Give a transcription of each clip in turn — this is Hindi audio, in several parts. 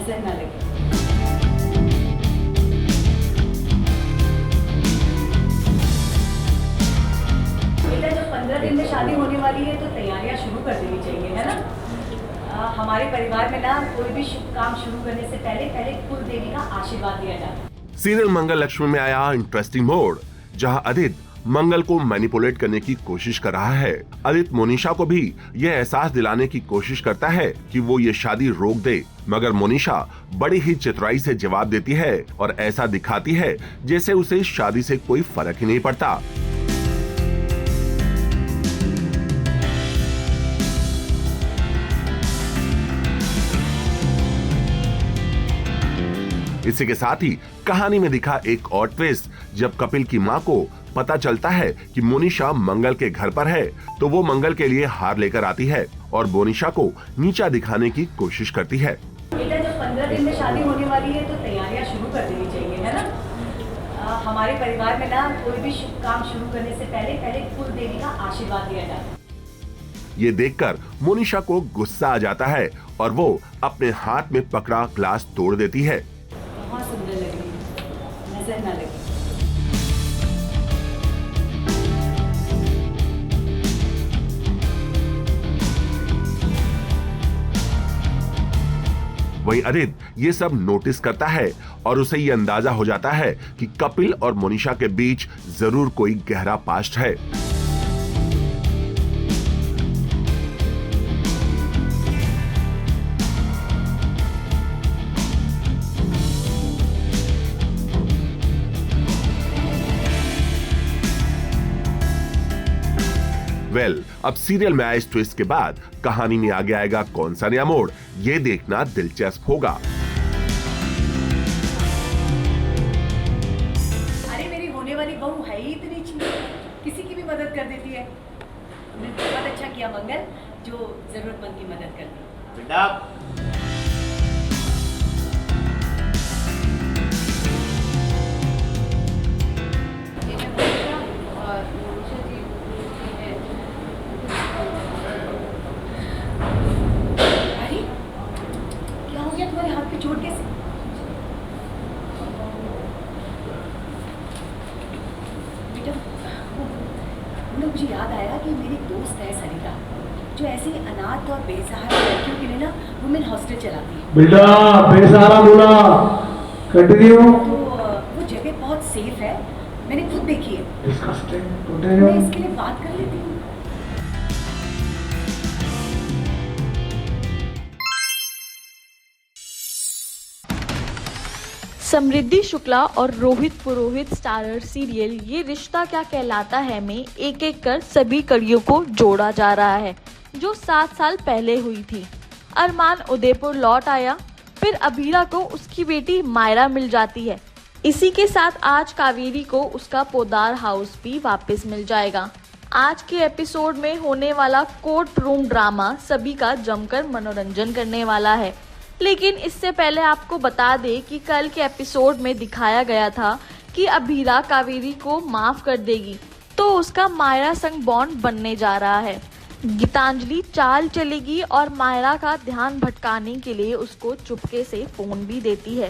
नजर न लगे। बेटा, जब 15 दिन में शादी होने वाली है तो तैयारियां शुरू कर देनी चाहिए, है ना? हमारे परिवार में ना कोई भी शुभ काम शुरू करने से पहले कुल देवी का आशीर्वाद लिया जाता है। सीरियल मंगल लक्ष्मी में आया इंटरेस्टिंग मोड़, जहां आदित्य मंगल को मैनिपुलेट करने की कोशिश कर रहा है। आदित्य मोनिशा को भी यह एहसास दिलाने की कोशिश करता है कि वो ये शादी रोक दे, मगर मोनिशा बड़ी ही चतुराई से जवाब देती है और ऐसा दिखाती है जैसे उसे इस शादी से कोई फर्क ही नहीं पड़ता। इसी के साथ ही कहानी में दिखा एक और ट्विस्ट, जब कपिल की मां को पता चलता है कि मोनिशा मंगल के घर पर है तो वो मंगल के लिए हार लेकर आती है और मोनिशा को नीचा दिखाने की कोशिश करती है। बेटा, जब 15 दिन में शादी होने वाली है तो तैयारियां शुरू कर देनी चाहिए, है ना? हमारे परिवार में ना कोई भी शुभ काम शुरू करने से पहले कुल देवी का आशीर्वाद लिया जाता है। ये देखकर मोनिशा को गुस्सा आ जाता है और वो अपने हाथ में पकड़ा ग्लास तोड़ देती है। बहुत सुंदर लग रही है, नजर न लगे। वहीं आदित्य ये सब नोटिस करता है और उसे ये अंदाजा हो जाता है कि कपिल और मोनिशा के बीच जरूर कोई गहरा पास्ट है। अब सीरियल में आए इस ट्विस्ट के बाद कहानी में आगे आएगा कौन सा नया मोड़, ये देखना दिलचस्प होगा। अरे, मेरी होने वाली बहू है ही इतनी अच्छी, किसी की भी मदद कर देती है। तुमने बहुत अच्छा किया मंगल, जो जरूरतमंद की मदद कर दी। बेटा, चोट कैसे? बेटा, मुझे याद आया कि मेरी दोस्त है सरिता, जो ऐसे अनाथ और बेसहारा लड़कियों के लिए ना वुमेन हॉस्टल चलाती है। बेटा, बेसहारा बोला, कंटिन्यू। तो वो जगह बहुत सेफ है, मैंने खुद देखी है। मैं इसके लिए बात कर लेती हूँ। समृद्धि शुक्ला और रोहित पुरोहित स्टारर सीरियल ये रिश्ता क्या कहलाता है में एक एक कर सभी कड़ियों को जोड़ा जा रहा है, जो 7 साल पहले हुई थी। अरमान उदयपुर लौट आया, फिर अभीरा को उसकी बेटी मायरा मिल जाती है। इसी के साथ आज कावेरी को उसका पोदार हाउस भी वापस मिल जाएगा। आज के एपिसोड में होने वाला कोर्ट रूम ड्रामा सभी का जमकर मनोरंजन करने वाला है। लेकिन इससे पहले आपको बता दें कि कल के एपिसोड में दिखाया गया था कि अभीरा कावेरी को माफ कर देगी तो उसका मायरा संग बॉन्ड बनने जा रहा है। गीतांजलि चाल चलेगी और मायरा का ध्यान भटकाने के लिए उसको चुपके से फोन भी देती है।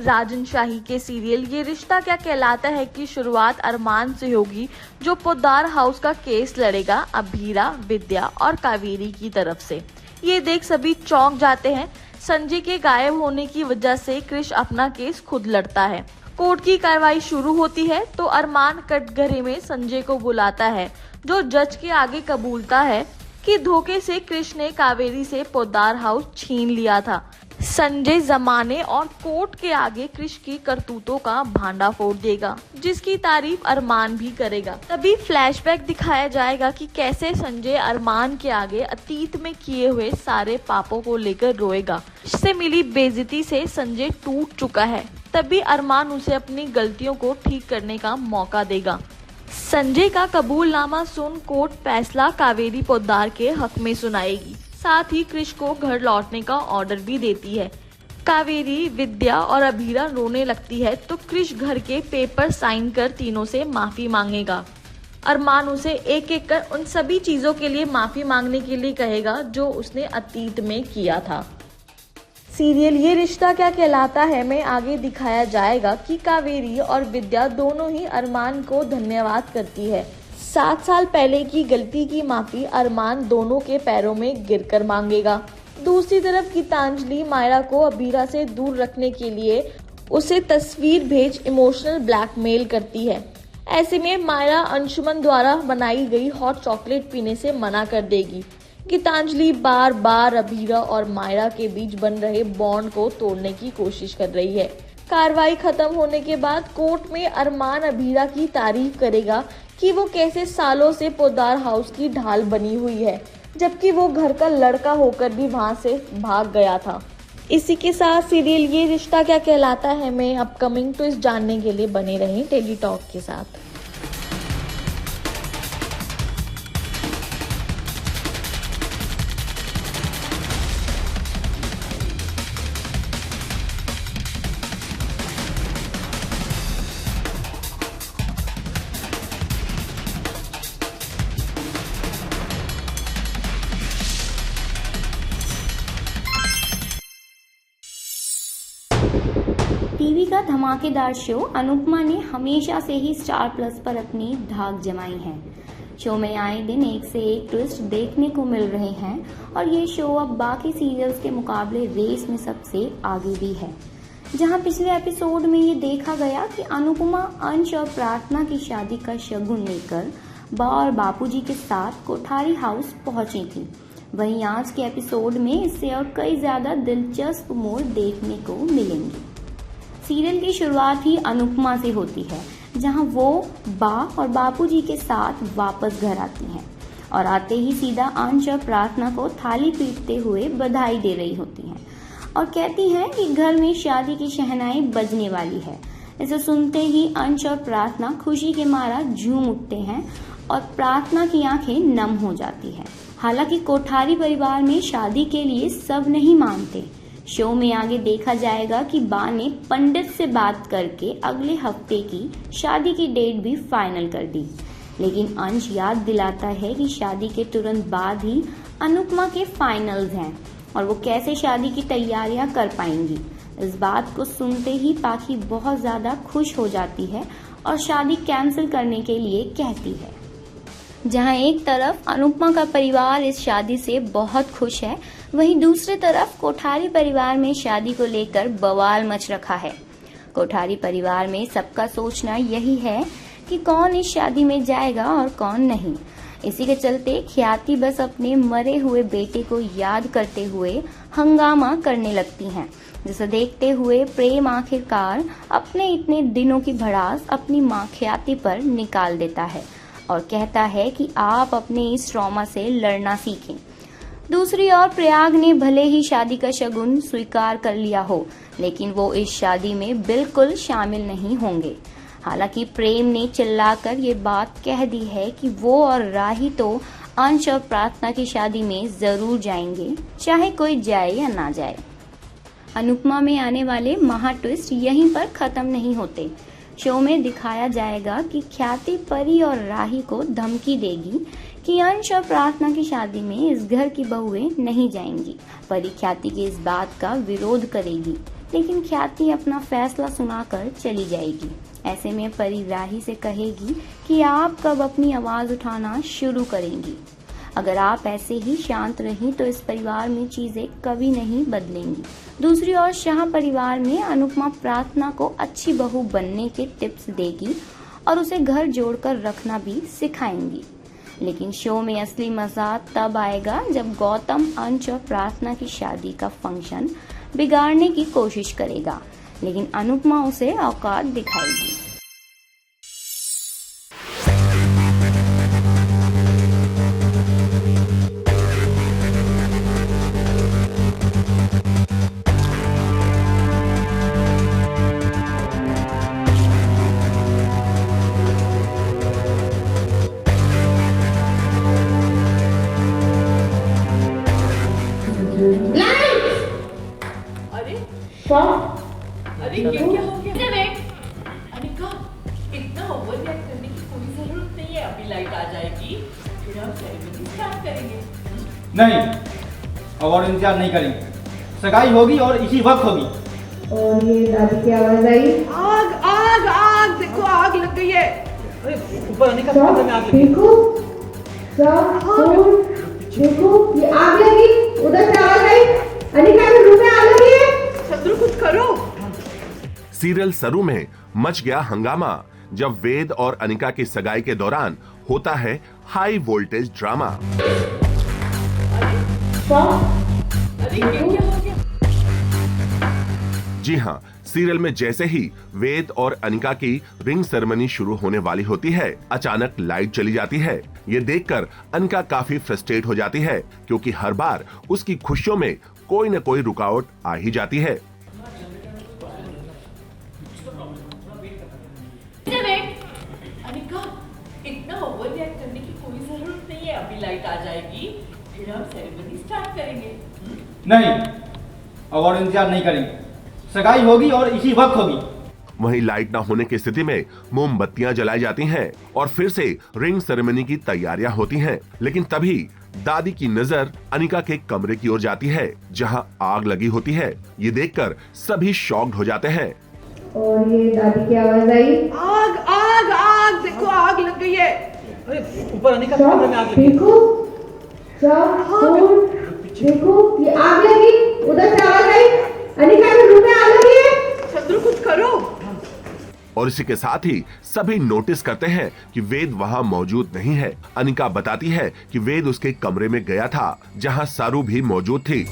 राजन शाही के सीरियल ये रिश्ता क्या कहलाता है की शुरुआत अरमान से होगी, जो पोद्दार हाउस का केस लड़ेगा अभीरा, विद्या और कावेरी की तरफ से। ये देख सभी चौंक जाते हैं। संजय के गायब होने की वजह से क्रिश अपना केस खुद लड़ता है। कोर्ट की कार्रवाई शुरू होती है तो अरमान कटघरे में संजय को बुलाता है, जो जज के आगे कबूलता है कि धोखे से क्रिश ने कावेरी से पोद्दार हाउस छीन लिया था। संजय जमाने और कोर्ट के आगे क्रिश की करतूतों का भांडा फोड़ देगा, जिसकी तारीफ अरमान भी करेगा। तभी फ्लैशबैक दिखाया जाएगा कि कैसे संजय अरमान के आगे अतीत में किए हुए सारे पापों को लेकर रोएगा। इससे मिली बेइज्जती से संजय टूट चुका है। तभी अरमान उसे अपनी गलतियों को ठीक करने का मौका देगा। संजय का कबूलनामा सुन कोर्ट फैसला कावेरी पोद्दार के हक में सुनाएगी। साथ ही क्रिश को घर लौटने का ऑर्डर भी देती है। कावेरी, विद्या और अभीरा रोने लगती है तो क्रिश घर के पेपर साइन कर तीनों से माफी मांगेगा। अरमान उसे एक एक कर उन सभी चीजों के लिए माफी मांगने के लिए कहेगा जो उसने अतीत में किया था। सीरियल ये रिश्ता क्या कहलाता है में आगे दिखाया जाएगा कि कावेरी और विद्या दोनों ही अरमान को धन्यवाद करती है। 7 साल पहले की गलती की माफी अरमान दोनों के पैरों में गिरकर मांगेगा। दूसरी तरफ गीतांजलि मायरा को अबीरा से दूर रखने के लिए उसे तस्वीर भेज इमोशनल ब्लैकमेल करती है। ऐसे में मायरा अंशुमन द्वारा बनाई गई हॉट चॉकलेट पीने से मना कर देगी। गीतांजलि बार बार अबीरा और मायरा के बीच बन रहे बॉन्ड को तोड़ने की कोशिश कर रही है। कार्रवाई खत्म होने के बाद कोर्ट में अरमान अबीरा की तारीफ करेगा कि वो कैसे सालों से पोद्दार हाउस की ढाल बनी हुई है, जबकि वो घर का लड़का होकर भी वहां से भाग गया था। इसी के साथ सीरियल ये रिश्ता क्या कहलाता है में अपकमिंग ट्विस्ट जानने के लिए बने रहें टेली टॉक के साथ। टीवी का धमाकेदार शो अनुपमा ने हमेशा से ही स्टार प्लस पर अपनी धाक जमाई है। शो में आए दिन एक से एक ट्विस्ट देखने को मिल रहे हैं और ये शो अब बाकी सीरियल्स के मुकाबले रेस में सबसे आगे भी है। जहां पिछले एपिसोड में ये देखा गया कि अनुपमा अंश और प्रार्थना की शादी का शगुन लेकर बा और बापूजी के साथ कोठारी हाउस पहुंची थी, वहीं आज के एपिसोड में इससे और कई ज्यादा दिलचस्प मोड़ देखने को मिलेंगे। सीरियल की शुरुआत ही अनुपमा से होती है, जहां वो बा और बापूजी के साथ वापस घर आती हैं और आते ही सीधा अंश और प्रार्थना को थाली पीटते हुए बधाई दे रही होती हैं और कहती हैं कि घर में शादी की शहनाई बजने वाली है। इसे सुनते ही अंश और प्रार्थना खुशी के मारा झूम उठते हैं और प्रार्थना की आंखें नम हो जाती है। हालांकि कोठारी परिवार में शादी के लिए सब नहीं मानते। शो में आगे देखा जाएगा कि बा ने पंडित से बात करके अगले हफ्ते की शादी की डेट भी फाइनल कर दी, लेकिन अंश याद दिलाता है कि शादी के तुरंत बाद ही अनुपमा के फाइनल्स हैं और वो कैसे शादी की तैयारियां कर पाएंगी। इस बात को सुनते ही पाखी बहुत ज्यादा खुश हो जाती है और शादी कैंसिल करने के लिए कहती है। जहां एक तरफ अनुपमा का परिवार इस शादी से बहुत खुश है, वहीं दूसरी तरफ कोठारी परिवार में शादी को लेकर बवाल मच रखा है। कोठारी परिवार में सबका सोचना यही है कि कौन इस शादी में जाएगा और कौन नहीं। इसी के चलते ख्याति बस अपने मरे हुए बेटे को याद करते हुए हंगामा करने लगती हैं, जिसे देखते हुए प्रेम आखिरकार अपने इतने दिनों की भड़ास अपनी मां ख्याति पर निकाल देता है और कहता है कि आप अपने इस ट्रॉमा से लड़ना सीखें। दूसरी ओर प्रयाग ने भले ही शादी का शगुन स्वीकार कर लिया हो, लेकिन वो इस शादी में बिल्कुल शामिल नहीं होंगे। हालांकि प्रेम ने चिल्लाकर ये बात कह दी है कि वो और राही तो अंश और प्रार्थना की शादी में जरूर जाएंगे, चाहे कोई जाए या ना जाए। अनुपमा में आने वाले महा ट्विस्ट यहीं पर खत्म नहीं होते। शो में दिखाया जाएगा कि ख्याति परी और राही को धमकी देगी कि अंश और प्रार्थना की शादी में इस घर की बहुएं नहीं जाएंगी। परी ख्याति की इस बात का विरोध करेगी, लेकिन ख्याति अपना फैसला सुनाकर चली जाएगी। ऐसे में परी राही से कहेगी कि आप कब अपनी आवाज उठाना शुरू करेंगी। अगर आप ऐसे ही शांत रहीं तो इस परिवार में चीजें कभी नहीं बदलेंगी। दूसरी ओर शाह परिवार में अनुपमा प्रार्थना को अच्छी बहू बनने के टिप्स देगी और उसे घर जोड़कर रखना भी सिखाएंगी। लेकिन शो में असली मजा तब आएगा जब गौतम अंश और प्रार्थना की शादी का फंक्शन बिगाड़ने की कोशिश करेगा, लेकिन अनुपमा उसे औकात दिखाएगी। अरे क्या हो गया? अनिका, इतना ओवर रिएक्ट करने की कोई जरूरत नहीं है। अभी लाइट आ जाएगी, फिर हम सेरेमनी स्टार्ट करेंगे। नहीं, और इंतजार नहीं करेंगे। सगाई होगी और इसी वक्त होगी। और ये दादी की आवाज आई, आग आग आग, देखो आग लग गई है। अरे ऊपर अनिका के कमरे में आग लगी। देखो देखो ये आग लगी, उधर से आवाज आई, अनिका के रूम में आग लगी है। चंद्रू कुछ करो। सीरियल सरू में मच गया हंगामा जब वेद और अनिका की सगाई के दौरान होता है हाई वोल्टेज ड्रामा। जी हाँ, सीरियल में जैसे ही वेद और अनिका की रिंग सेरेमनी शुरू होने वाली होती है, अचानक लाइट चली जाती है। ये देखकर अनिका काफी फ्रस्ट्रेट हो जाती है क्योंकि हर बार उसकी खुशियों में कोई न कोई रुकावट आ ही जाती है। अनिका, इतना ओवर रिएक्ट करने की कोई जरूरत नहीं है। अभी लाइट आ जाएगी, फिर हम सेरेमनी स्टार्ट करेंगे। नहीं, अब और इंतजार नहीं करेंगे। सगाई होगी और इसी वक्त होगी। वहीं लाइट न होने की स्थिति में मोमबत्तियां जलाई जाती हैं और फिर से रिंग सेरेमनी की तैयारियां होती हैं। लेकिन तभी दादी की नजर अनिका के कमरे की ओर जाती है जहां आग लगी होती है। ये देखकर सभी शॉक्ड हो जाते हैं। और ये दादी की आवाज आई, आग आग आग, देखो आग लग गई है। अरे ऊपर अनिका के कमरे में आग लगी। देखो ये आग लगी, उधर से आवाज आई, अनिका के रूम में आग लगी है। चंद्रू कुछ करो। और इसी के साथ ही सभी नोटिस करते हैं कि वेद वहां मौजूद नहीं है। अनिका बताती है कि वेद उसके कमरे में गया था जहां सारू भी मौजूद थी।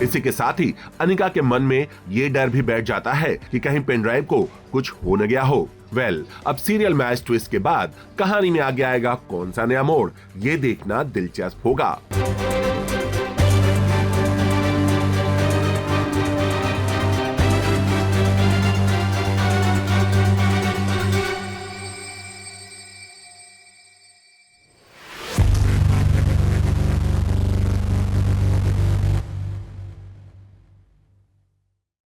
इसी के साथ ही अनिका के मन में ये डर भी बैठ जाता है कि कहीं पेनड्राइव को कुछ हो न गया हो। अब सीरियल मैच ट्विस्ट के बाद कहानी में आगे आएगा कौन सा नया मोड़, ये देखना दिलचस्प होगा।